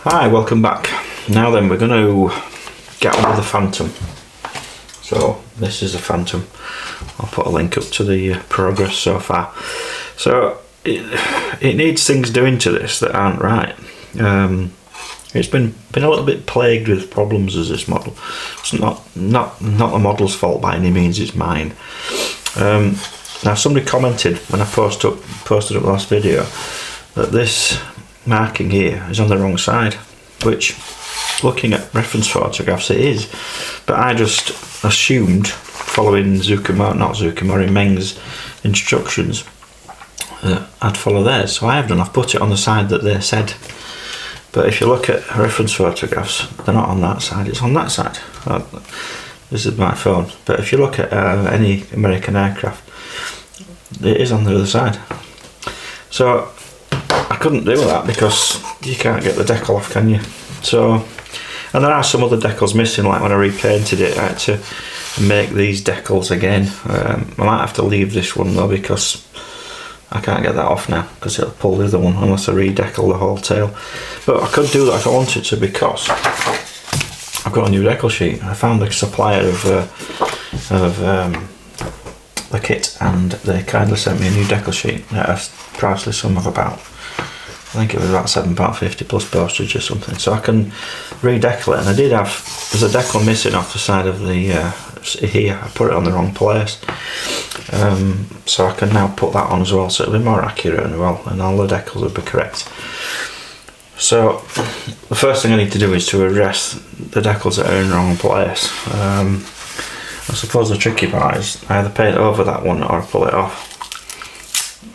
Hi, welcome back. Now then, we're going to get on with the Phantom. So this is the Phantom. I'll put a link up to the progress so far. So it needs things doing to this that aren't right. It's been a little bit plagued with problems as this model. It's not the model's fault by any means, it's mine. Now somebody commented when I posted up the last video that this marking here is on the wrong side, which looking at reference photographs it is, but I just assumed, following Meng's instructions, that I'd follow theirs, so I have done. I've put it on the side that they said, but if you look at reference photographs, they're not on that side, it's on that side. This is my phone, but if you look at any American aircraft, it is on the other side. So I couldn't do that because you can't get the decal off, can you? So, and there are some other decals missing, like when I repainted it I had to make these decals again. I might have to leave this one though because I can't get that off now because it'll pull the other one unless I redecal the whole tail. But I could do that if I wanted to because I've got a new decal sheet. I found the supplier of the kit and they kindly sent me a new decal sheet at a priceless sum of about, I think it was about £7.50 plus postage or something, so I can redecal it. And I did have, there's a decal missing off the side of the here, I put it on the wrong place, so I can now put that on as well, so it'll be more accurate as well, and all the decals will be correct. So the first thing I need to do is to address the decals that are in the wrong place. I suppose the tricky part is I either paint over that one or pull it off.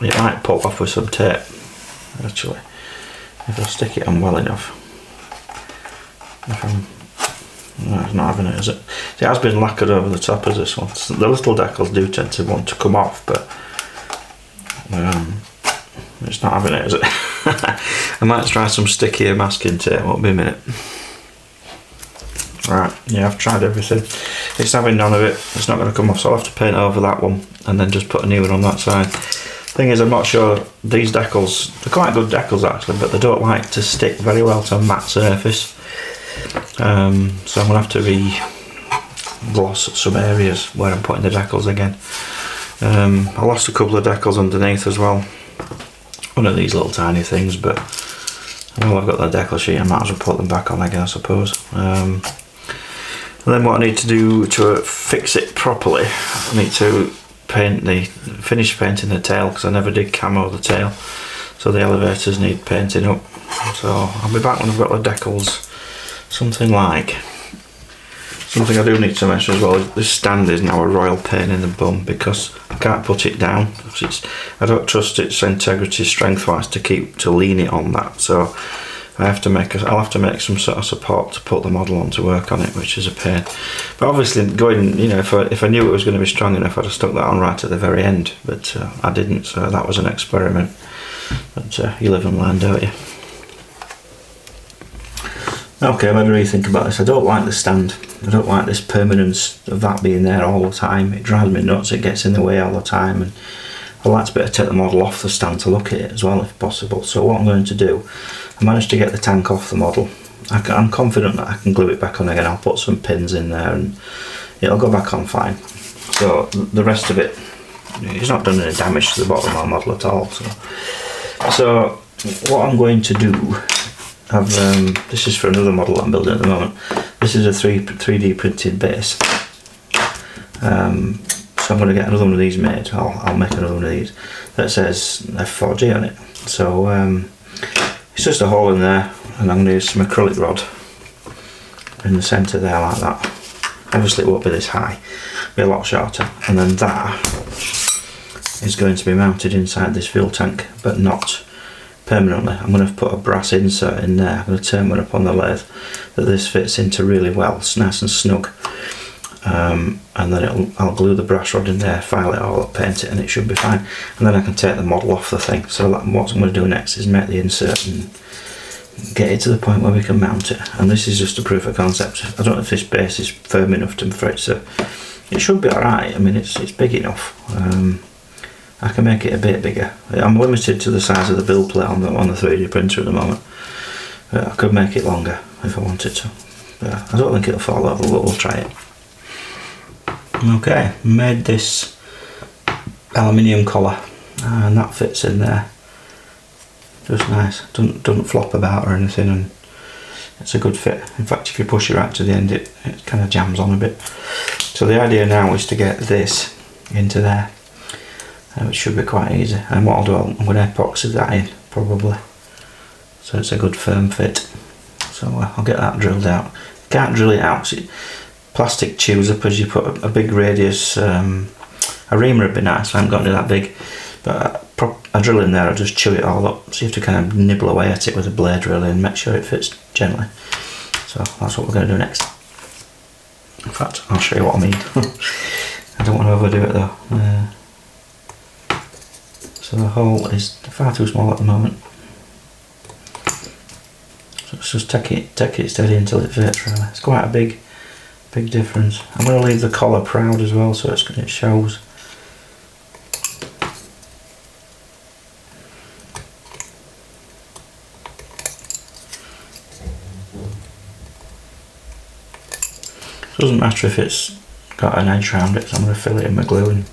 It might pull off with some tape, actually, if I stick it on well enough. No, it's not having it, is it? See, it has been lacquered over the top of this one. The little decals do tend to want to come off, but it's not having it, is it? I might try some stickier masking tape, won't be a minute. Right, yeah, I've tried everything. It's having none of it, it's not going to come off, so I'll have to paint over that one and then just put a new one on that side. Thing is, I'm not sure, these decals, they're quite good decals actually, but they don't like to stick very well to a matte surface. So I'm going to have to re-gloss some areas where I'm putting the decals again. I lost a couple of decals underneath as well. One of these little tiny things, but well, I've got the decal sheet, I might as well put them back on again, I suppose. And then what I need to do to fix it properly, I need to finish painting the tail, because I never did camo the tail, so the elevators need painting up. So I'll be back when I've got the decals. Something I do need to mention as well is this stand is now a royal pain in the bum because I can't put it down. I don't trust its integrity strength wise to lean it on that, so I'll have to make some sort of support to put the model on to work on it, which is a pain. But obviously, if I knew it was going to be strong enough, I'd have stuck that on right at the very end. But I didn't, so that was an experiment. But you live and learn, don't you? Okay, I've had to really think about this. I don't like the stand. I don't like this permanence of that being there all the time. It drives me nuts. It gets in the way all the time, and I like to be able to take the model off the stand to look at it as well if possible. So what I'm going to do, I managed to get the tank off the model. I'm confident that I can glue it back on again. I'll put some pins in there and it'll go back on fine. So the rest of it, it's not done any damage to the bottom of my model at all. So what I'm going to do, this is for another model that I'm building at the moment. This is a 3D printed base. So I'm going to get another one of these made. I'll make another one of these that says F-4G on it. So it's just a hole in there, and I'm going to use some acrylic rod in the centre there like that. Obviously it won't be this high, it'll be a lot shorter. And then that is going to be mounted inside this fuel tank, but not permanently. I'm going to put a brass insert in there. I'm going to turn one up on the lathe that this fits into really well. It's nice and snug. And then I'll glue the brass rod in there, file it all up, paint it, and it should be fine. And then I can take the model off the thing. So what I'm going to do next is make the insert and get it to the point where we can mount it. And this is just a proof of concept. I don't know if this base is firm enough for it, so it should be alright. I mean, it's big enough. I can make it a bit bigger. I'm limited to the size of the build plate on the 3D printer at the moment. But I could make it longer if I wanted to. But I don't think it'll fall over, but we'll try it. Okay, made this aluminium collar, and that fits in there just nice. Doesn't flop about or anything, and it's a good fit. In fact, if you push it right to the end, it kind of jams on a bit. So the idea now is to get this into there, which should be quite easy. And what I'll do, I'm going to epoxy that in probably, so it's a good firm fit. So I'll get that drilled out. Can't drill it out, plastic chews up as you put a big radius. A reamer would be nice, I haven't got it that big, but a drill in there, I'll just chew it all up, so you have to kind of nibble away at it with a blade really and make sure it fits gently. So that's what we're going to do next. In fact, I'll show you what I mean. I don't want to overdo it though. So the hole is far too small at the moment. So let's just take it steady until it fits really. It's quite a big difference. I'm going to leave the collar proud as well, so it shows. It doesn't matter if it's got an edge around it, so I'm going to fill it in with glue and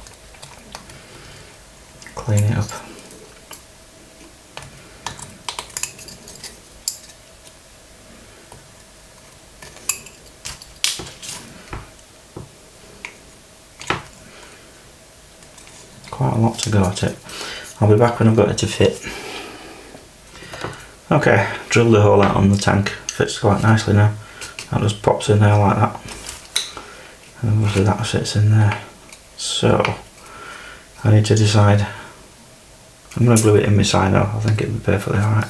clean it up. Quite a lot to go at it. I'll be back when I've got it to fit. Okay, drilled the hole out on the tank. Fits quite nicely now. That just pops in there like that. And obviously that fits in there. So I need to decide. I'm going to glue it in my side now. I think it'll be perfectly alright.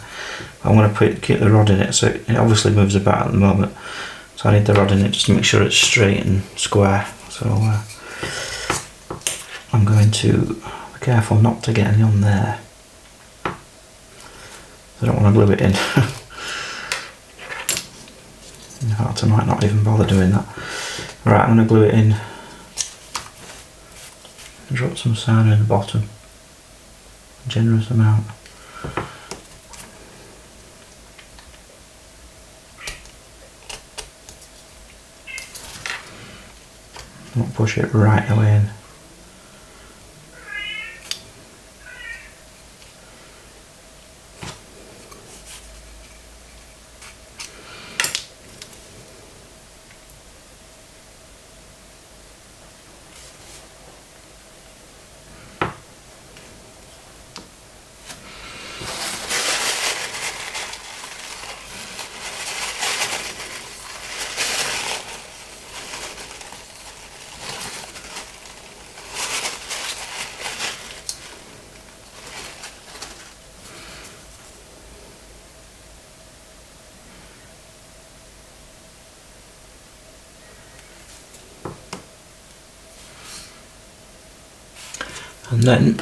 I'm going to keep the rod in it, so it obviously moves about at the moment. So I need the rod in it just to make sure it's straight and square. So I'm going to be careful not to get any on there. I don't want to glue it in. In fact, I might not even bother doing that. Right, I'm going to glue it in. Drop some sand in the bottom. A generous amount. Don't push it right away in. And then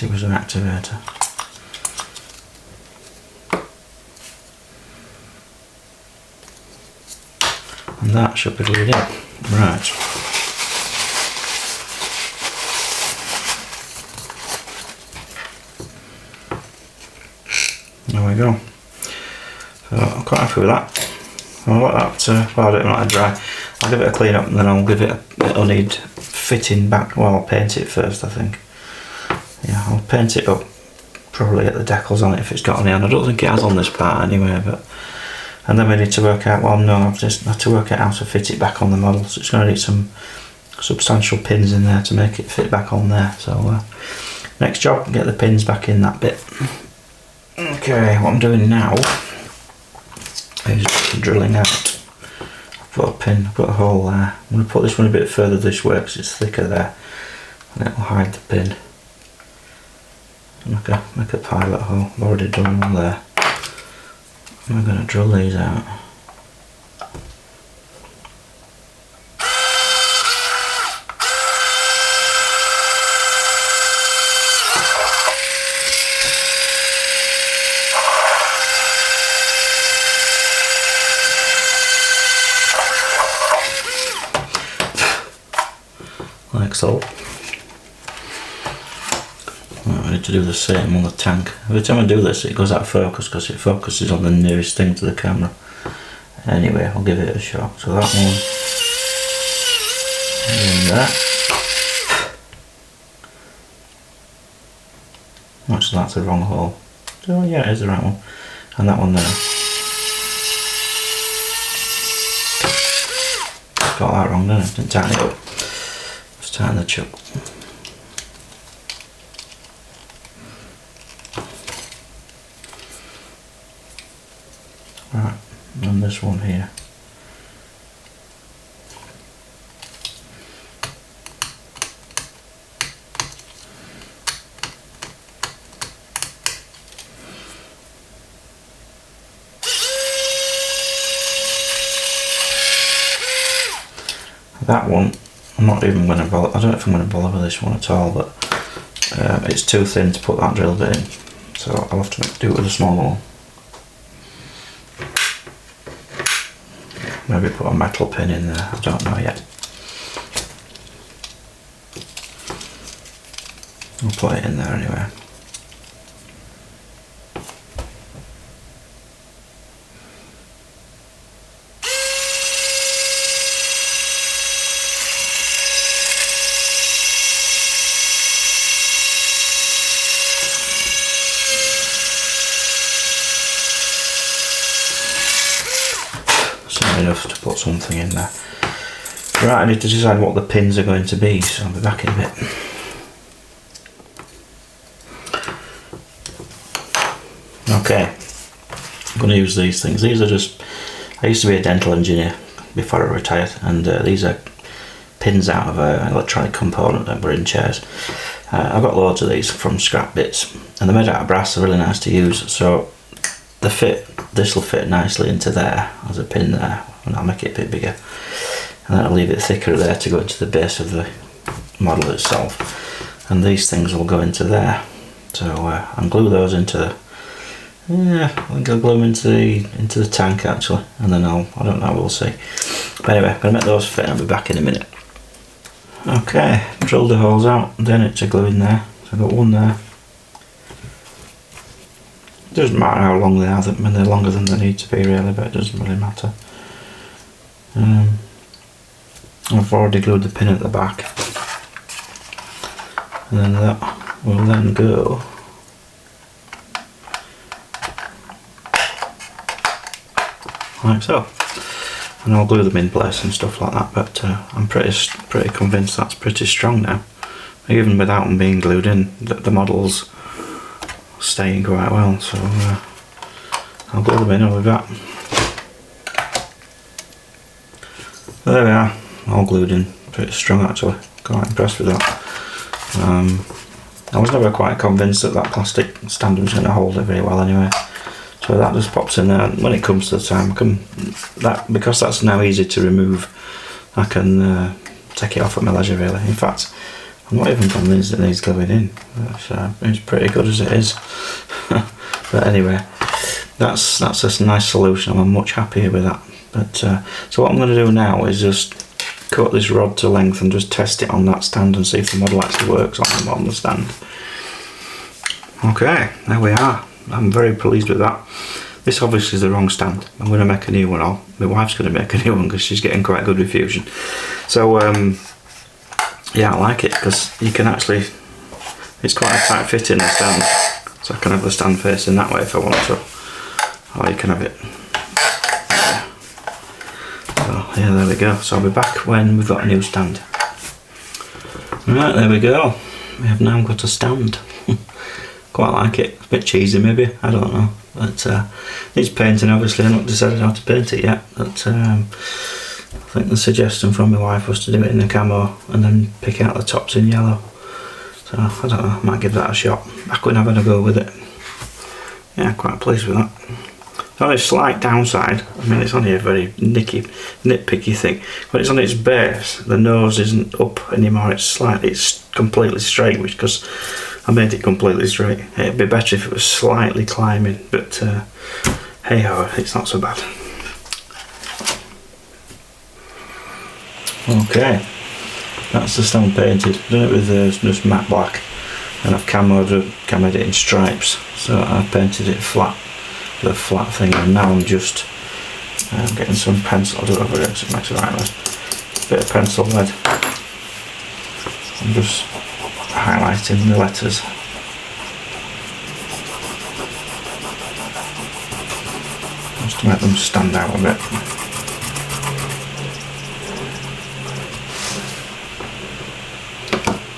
it was an activator. And that should be glued in. Right. There we go. So I'm quite happy with that. I'll let that, well, I don't let it dry. I'll give it a clean up and then I'll give it it'll need fitting back. Well, I'll paint it first, I think. Yeah, I'll paint it up, probably get the decals on it if it's got any, and I don't think it has on this part anyway, but, and then we need to work out, well no, I've just had to work out how to fit it back on the model, so it's going to need some substantial pins in there to make it fit back on there. So next job, get the pins back in that bit. Okay, what I'm doing now is drilling out. I've put a pin, I've put a hole there. I'm going to put this one a bit further this way because it's thicker there, and it will hide the pin. Make a pilot hole. I've already done one there. I'm going to drill these out. Like so. Right, me to do the same on the tank. Every time I do this it goes out of focus because it focuses on the nearest thing to the camera. Anyway, I'll give it a shot. So that one, and that. Actually that's the wrong hole. Oh yeah, it is the right one. And that one there. Got that wrong, didn't it? Didn't tighten it up. Just tighten the chuck. Right, and this one here. That one, I'm not even going to bother, I don't know if I'm going to bother with this one at all, but it's too thin to put that drill bit in, so I'll have to do it with a smaller one. Maybe put a metal pin in there, I don't know yet. I'll put it in there anyway. Enough to put something in there. Right, I need to decide what the pins are going to be, so I'll be back in a bit. Okay, I'm going to use these things. These are just, I used to be a dental engineer before I retired, and these are pins out of an electronic component that were in chairs. I've got loads of these from scrap bits, and they're made out of brass, they're really nice to use, so this will fit nicely into there as a pin there, and I'll make it a bit bigger, and then I'll leave it thicker there to go into the base of the model itself, and these things will go into there. So I'll glue those into, I think I'll glue them into the tank actually, and then I don't know, we'll see. But anyway, I'm going to make those fit and I'll be back in a minute. Okay, drilled the holes out, then it's to glue in there, so I've got one there. Doesn't matter how long they are, I mean they're longer than they need to be really, but it doesn't really matter. I've already glued the pin at the back, and then that will then go like so, and I'll glue them in place and stuff like that, but I'm pretty convinced that's pretty strong now. Even without them being glued in, the model's staying quite well, so I'll glue them in, I'll be back. There we are, all glued in, pretty strong actually, quite impressed with that. I was never quite convinced that that plastic stand was going to hold it very well anyway, so that just pops in there, and when it comes to the time, because that's now easy to remove, I can take it off at my leisure really. In fact, I'm not even convinced it needs gluing in. It's pretty good as it is. But anyway, that's a nice solution. I'm much happier with that. But so what I'm going to do now is just cut this rod to length and just test it on that stand and see if the model actually works on the stand. Okay, there we are. I'm very pleased with that. This obviously is the wrong stand. I'm going to make a new one. My wife's going to make a new one because she's getting quite good with Fusion. So yeah, I like it because you can actually, it's quite a tight fit in the stand, so I can have the stand facing that way if I want to, or you can have it there. So yeah, there we go. So I'll be back when we've got a new stand. Right, there we go. We have now got a stand. Quite like it. It's a bit cheesy maybe, I don't know, but needs painting obviously. I've not decided how to paint it yet, but I think the suggestion from my wife was to do it in the camo and then pick out the tops in yellow. So I don't know, I might give that a shot. Back when I've had a go with it. Yeah, quite pleased with that. The only slight downside, I mean it's only a very nitpicky thing, but it's on its base. The nose isn't up anymore, it's completely straight, which because I made it completely straight. It'd be better if it was slightly climbing, but hey ho, it's not so bad. Okay, that's the stand painted. Done it with just matte black, and I've camoed it in stripes, so I've painted it flat, the flat thing, and now I'm just getting some pencil. I'll do it over it so it makes it right nice. Bit of pencil lead. I'm just highlighting the letters. Just to make them stand out a bit.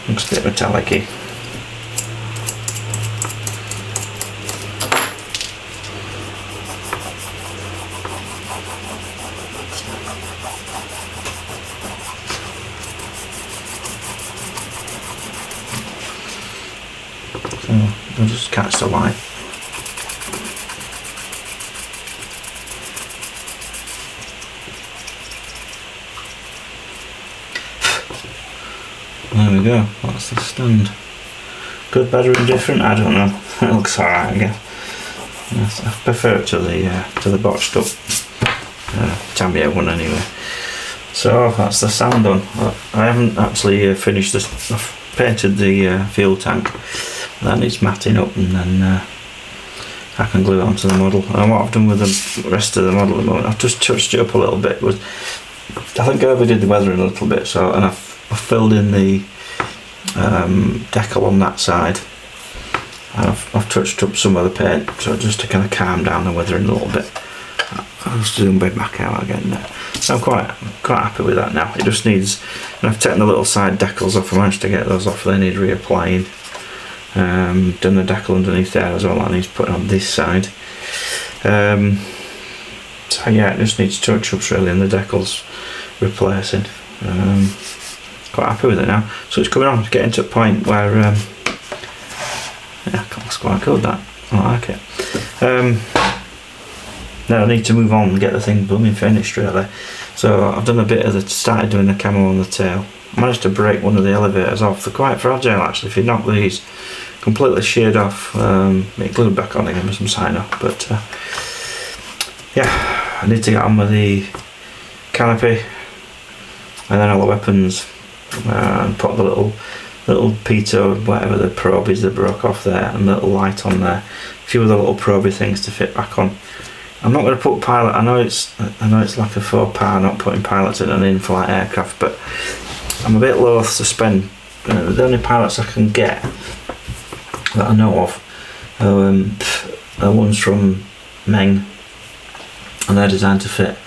Looks a bit metallic-y. So I'll just catch the light. There we go, that's the stand. Good, better, indifferent, I don't know. It looks alright, I guess. Yes, I prefer it to the boxed up Tamiya one anyway. So that's the stand done. I haven't actually finished this. I've painted the fuel tank. That needs matting up, and then I can glue it onto the model. And what I've done with the rest of the model at the moment, I've just touched it up a little bit. I think I overdid the weathering a little bit, so, and I've filled in the decal on that side, and I've touched up some of the paint, so just to kind of calm down the weathering a little bit. I'll just zoom back out again now. So I'm quite happy with that now. It just needs, and I've taken the little side decals off. I managed to get those off. They need reapplying. Done the decal underneath there as well. That needs put on this side. So yeah, it just needs touch-ups really, and the decals replacing. Quite happy with it now. So it's coming on, it's getting to a point where yeah, looks quite good, that. I like it. Now I need to move on and get the thing blooming finished really. So I've done a bit of started doing the camo on the tail. I managed to break one of the elevators off. They're quite fragile actually. If you knock these completely sheared off, it glued back on again with some sign off. But yeah, I need to get on with the canopy and then all the weapons, and put the little pitot, whatever the probe is that broke off there, and the little light on there. A few of the little probey things to fit back on. I'm not going to put pilot. I know it's like a faux pas not putting pilots in an in-flight aircraft, but I'm a bit loath to spend. The only pilots I can get that I know of are ones from Meng, and they're designed to fit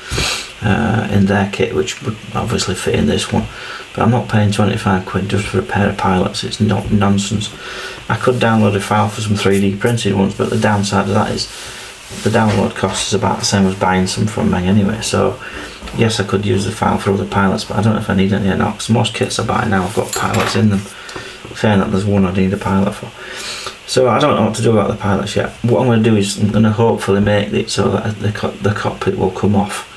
in their kit, which would obviously fit in this one. But I'm not paying 25 quid just for a pair of pilots. It's not nonsense. I could download a file for some 3D printed ones, but the downside of that is the download cost is about the same as buying some from Meng anyway. So yes, I could use the file for other pilots, but I don't know if I need any or not, because most kits I buy now have got pilots in them. Saying that there's one I need a pilot for. So I don't know what to do about the pilots yet. What I'm going to do is I'm going to hopefully make it so that the cockpit will come off,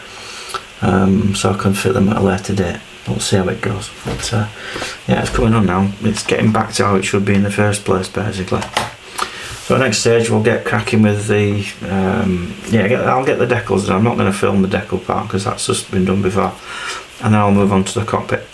so I can fit them at a later date. We'll see how it goes. But yeah, it's coming on now. It's getting back to how it should be in the first place, basically. So next stage we'll get cracking with the I'll get the decals done. I'm not going to film the decal part because that's just been done before, and then I'll move on to the cockpit.